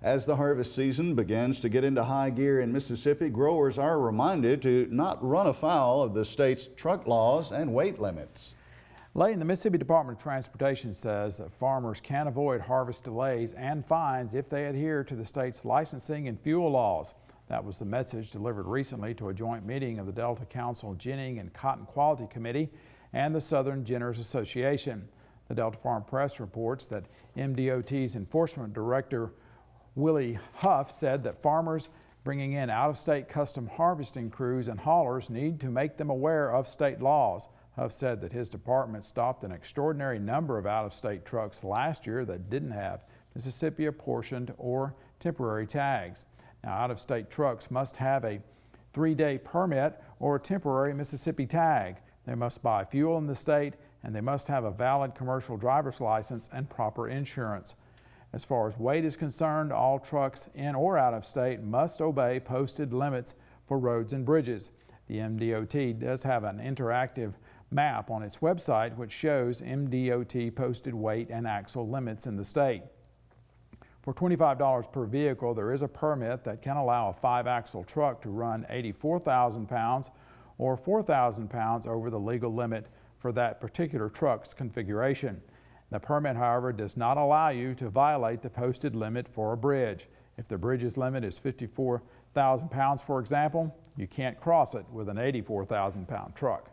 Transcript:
As the harvest season begins to get into high gear in Mississippi, growers are reminded to not run afoul of the state's truck laws and weight limits. Lane, the Mississippi Department of Transportation says that farmers can avoid harvest delays and fines if they adhere to the state's licensing and fuel laws. That was the message delivered recently to a joint meeting of the Delta Council Ginning and Cotton Quality Committee and the Southern Ginners Association. The Delta Farm Press reports that MDOT's Enforcement Director Willie Huff said that farmers bringing in out-of-state custom harvesting crews and haulers need to make them aware of state laws. Huff said that his department stopped an extraordinary number of out-of-state trucks last year that didn't have Mississippi apportioned or temporary tags. Now, out-of-state trucks must have a 3-day permit or a temporary Mississippi tag. They must buy fuel in the state, and they must have a valid commercial driver's license and proper insurance. As far as weight is concerned, all trucks in or out of state must obey posted limits for roads and bridges. The MDOT does have an interactive map on its website which shows MDOT posted weight and axle limits in the state. For $25 per vehicle, there is a permit that can allow a 5-axle truck to run 84,000 pounds or 4,000 pounds over the legal limit for that particular truck's configuration. The permit, however, does not allow you to violate the posted limit for a bridge. If the bridge's limit is 54,000 pounds, for example, you can't cross it with an 84,000 pound truck.